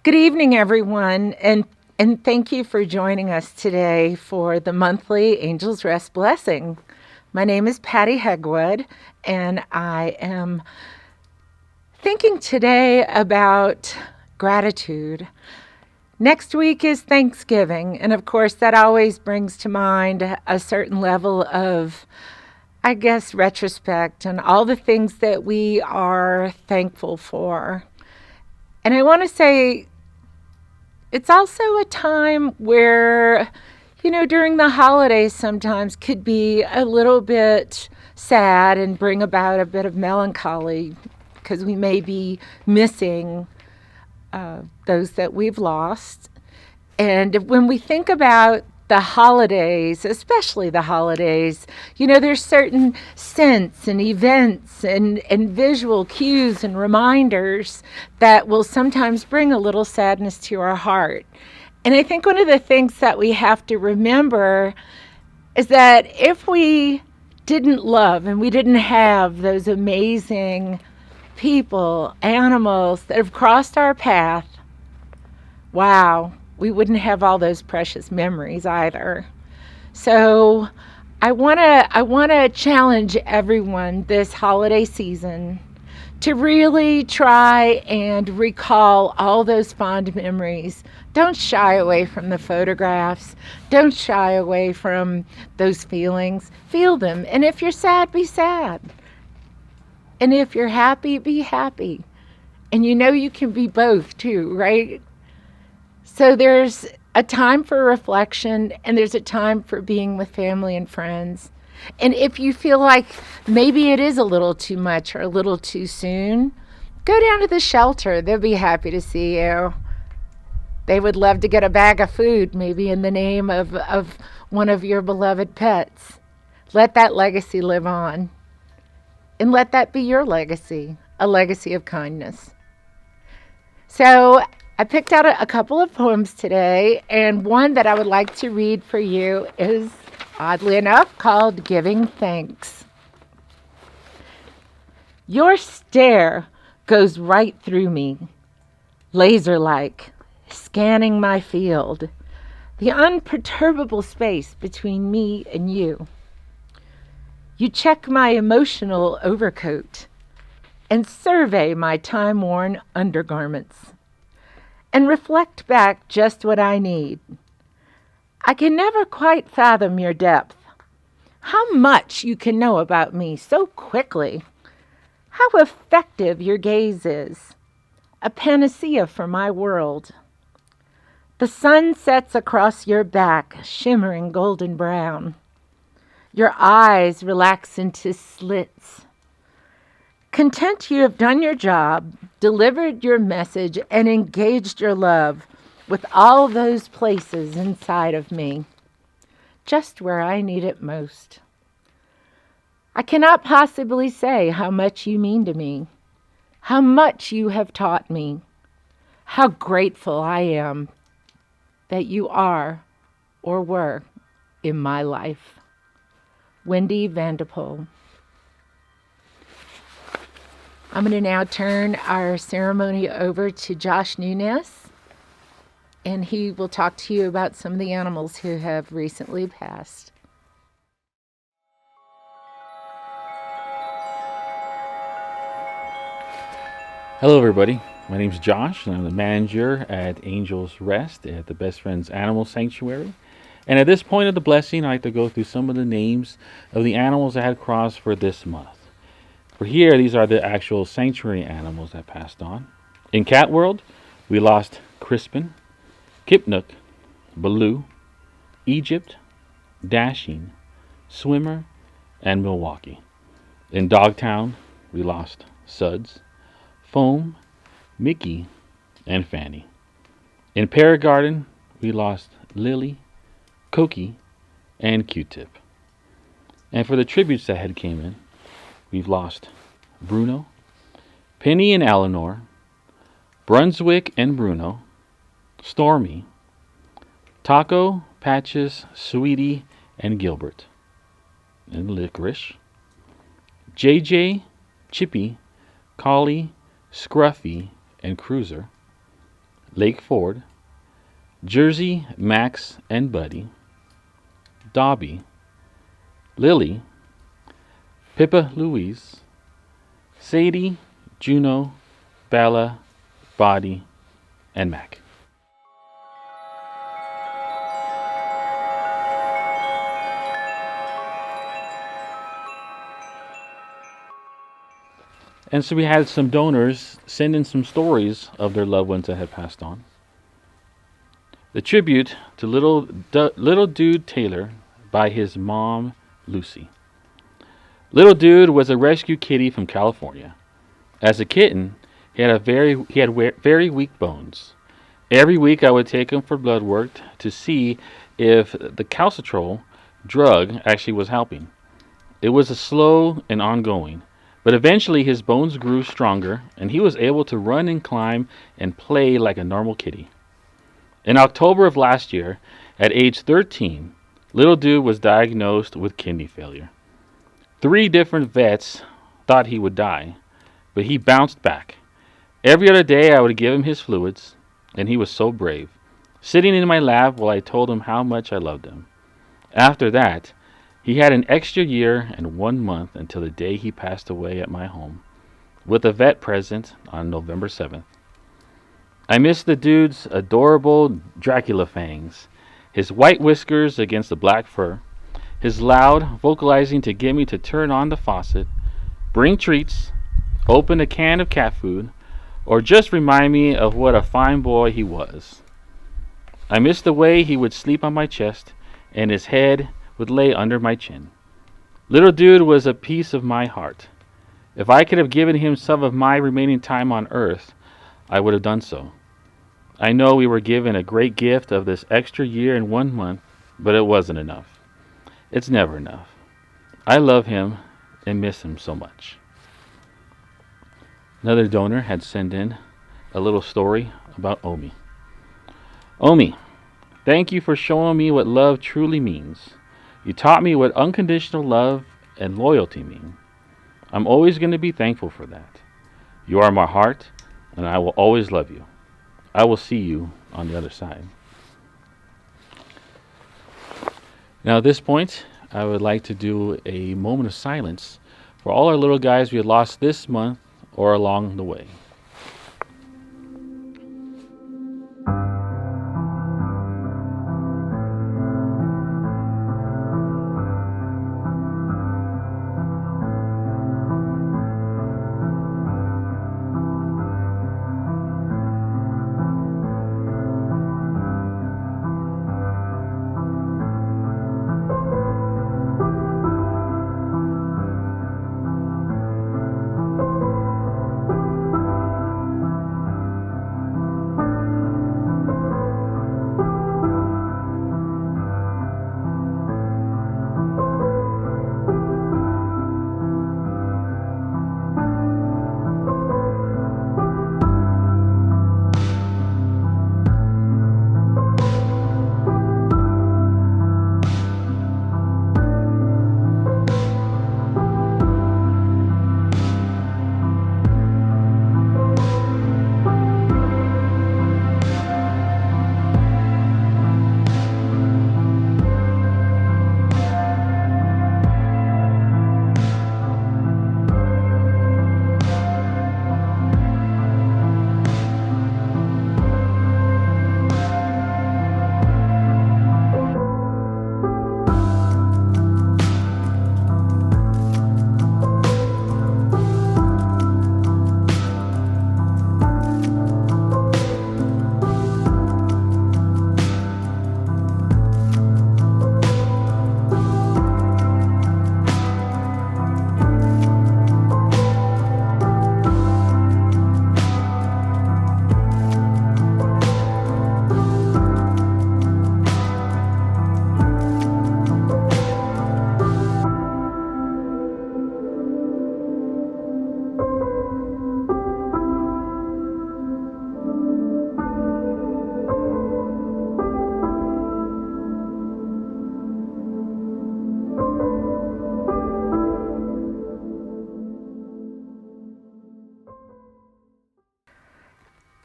Good evening, everyone, and thank you for joining us today for the monthly Angels Rest Blessing. My name is Patty Hegwood, and I am thinking today about gratitude. Next week is Thanksgiving, and of course, that always brings to mind a certain level of, I guess, retrospect and all the things that we are thankful for. And I want to say, it's also a time where, during the holidays sometimes could be a little bit sad and bring about a bit of melancholy because we may be missing those that we've lost. And when we think about the holidays, especially the holidays, there's certain scents and events and visual cues and reminders that will sometimes bring a little sadness to our heart. And I think one of the things that we have to remember is that if we didn't love and we didn't have those amazing people, animals that have crossed our path, wow, we wouldn't have all those precious memories either. So I want to challenge everyone this holiday season to really try and recall all those fond memories. Don't shy away from the photographs. Don't shy away from those feelings. Feel them. And if you're sad, be sad. And if you're happy, be happy. And you can be both too, right? So there's a time for reflection and there's a time for being with family and friends. And if you feel like maybe it is a little too much or a little too soon, go down to the shelter. They'll be happy to see you. They would love to get a bag of food, maybe in the name of one of your beloved pets. Let that legacy live on. And let that be your legacy, a legacy of kindness. So I picked out a couple of poems today, and one that I would like to read for you is, oddly enough, called Giving Thanks. Your stare goes right through me, laser-like, scanning my field, the unperturbable space between me and you. You check my emotional overcoat and survey my time-worn undergarments and reflect back just what I need. I can never quite fathom your depth, how much you can know about me so quickly, how effective your gaze is, a panacea for my world. The sun sets across your back, shimmering golden brown. Your eyes relax into slits. Content you have done your job, delivered your message, and engaged your love with all those places inside of me, just where I need it most. I cannot possibly say how much you mean to me, how much you have taught me, how grateful I am that you are or were in my life. Wendy Vanderpool. I'm going to now turn our ceremony over to Josh Nunez, and he will talk to you about some of the animals who have recently passed. Hello, everybody. My name is Josh, and I'm the manager at Angels Rest at the Best Friends Animal Sanctuary. And at this point of the blessing, I like to go through some of the names of the animals that had crossed for this month. For here, these are the actual sanctuary animals that passed on. In cat world, we lost Crispin, Kipnook, Baloo, Egypt, Dashing, Swimmer, and Milwaukee. In Dogtown, we lost Suds, Foam, Mickey, and Fanny. In Paragarden, we lost Lily, Cokie, and Q-Tip. And for the tributes that had came in, we've lost Bruno, Penny and Eleanor, Brunswick and Bruno, Stormy, Taco, Patches, Sweetie, and Gilbert, and Licorice, JJ, Chippy, Collie, Scruffy, and Cruiser, Lake Ford, Jersey, Max and Buddy, Dobby, Lily, Pippa Louise, Sadie, Juno, Bella, Body, and Mac. And so we had some donors send in some stories of their loved ones that had passed on. The tribute to little Dude Taylor by his mom, Lucy. Little Dude was a rescue kitty from California. As a kitten, he had very weak bones. Every week I would take him for blood work to see if the calcitrol drug actually was helping. It was a slow and ongoing, but eventually his bones grew stronger and he was able to run and climb and play like a normal kitty. In October of last year, at age 13, little Dude was diagnosed with kidney failure. 3 different vets thought he would die, but he bounced back. Every other day I would give him his fluids, and he was so brave, sitting in my lap while I told him how much I loved him. After that, he had an extra year and 1 month until the day he passed away at my home, with a vet present on November 7th. I miss the dude's adorable Dracula fangs, his white whiskers against the black fur, his loud vocalizing to get me to turn on the faucet, bring treats, open a can of cat food, or just remind me of what a fine boy he was. I miss the way he would sleep on my chest and his head would lay under my chin. Little Dude was a piece of my heart. If I could have given him some of my remaining time on earth, I would have done so. I know we were given a great gift of this extra year and 1 month, but it wasn't enough. It's never enough. I love him and miss him so much. Another donor had sent in a little story about Omi. Omi, thank you for showing me what love truly means. You taught me what unconditional love and loyalty mean. I'm always going to be thankful for that. You are my heart, and I will always love you. I will see you on the other side. Now, at this point, I would like to do a moment of silence for all our little guys we had lost this month or along the way.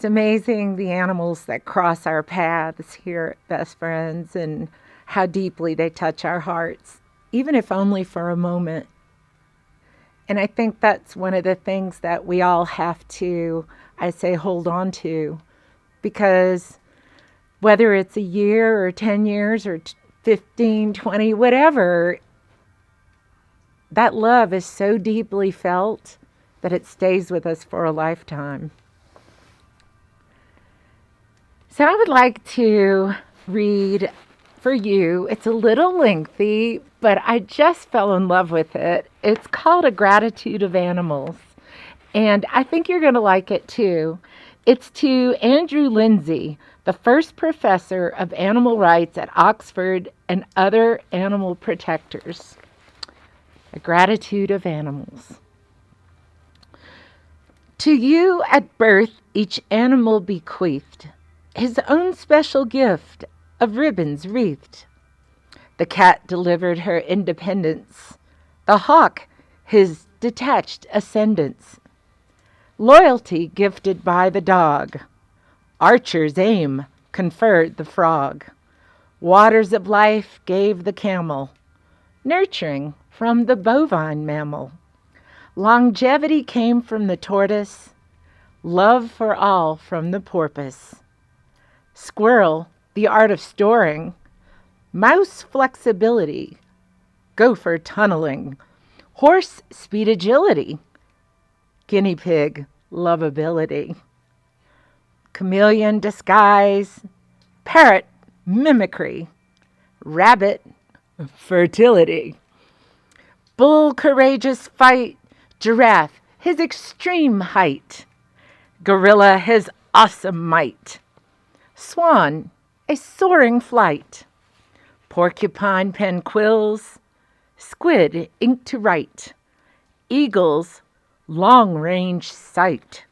It's amazing the animals that cross our paths here at Best Friends and how deeply they touch our hearts, even if only for a moment. And I think that's one of the things that we all have to, I say, hold on to, because whether it's a year or 10 years or 15, 20, whatever, that love is so deeply felt that it stays with us for a lifetime. So I would like to read for you. It's a little lengthy, but I just fell in love with it. It's called A Gratitude of Animals, and I think you're going to like it too. It's to Andrew Lindsay, the first professor of animal rights at Oxford and other animal protectors. A Gratitude of Animals. To you at birth each animal bequeathed his own special gift of ribbons wreathed. The cat delivered her independence, the hawk his detached ascendance. Loyalty gifted by the dog, archer's aim conferred the frog. Waters of life gave the camel, nurturing from the bovine mammal. Longevity came from the tortoise, love for all from the porpoise. Squirrel, the art of storing, mouse flexibility, gopher tunneling, horse speed agility, guinea pig lovability, chameleon disguise, parrot mimicry, rabbit fertility, bull courageous fight, giraffe his extreme height, gorilla his awesome might, swan a soaring flight, porcupine pen quills, squid ink to write, eagles long-range sight,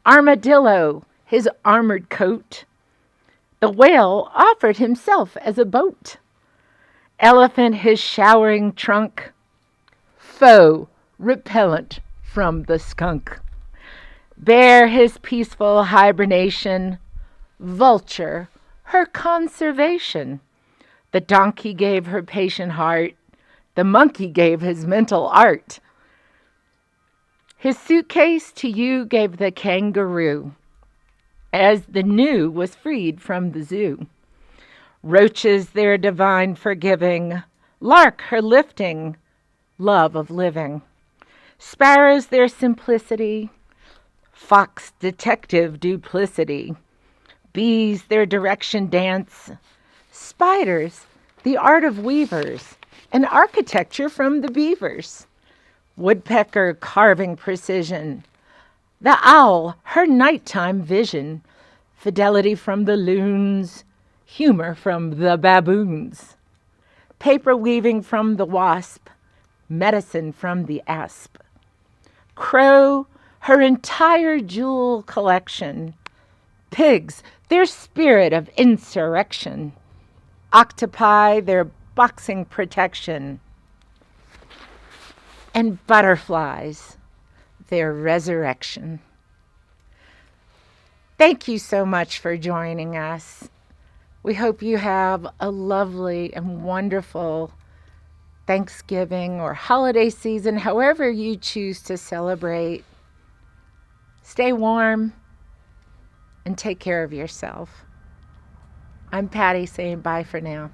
armadillo his armored coat, the whale offered himself as a boat, elephant his showering trunk, foe repellent from the skunk, bear his peaceful hibernation, vulture her conservation. The donkey gave her patient heart, the monkey gave his mental art. His suitcase to you gave the kangaroo, as the new was freed from the zoo. Roaches their divine forgiving, lark her lifting, love of living. Sparrows their simplicity, fox detective duplicity. Bees their direction dance, spiders the art of weavers, and architecture from the beavers. Woodpecker carving precision, the owl her nighttime vision, fidelity from the loons, humor from the baboons. Paper weaving from the wasp, medicine from the asp. Crow her entire jewel collection, pigs their spirit of insurrection, octopi their boxing protection, and butterflies their resurrection. Thank you so much for joining us. We hope you have a lovely and wonderful Thanksgiving or holiday season, however you choose to celebrate. Stay warm and take care of yourself. I'm Patty saying bye for now.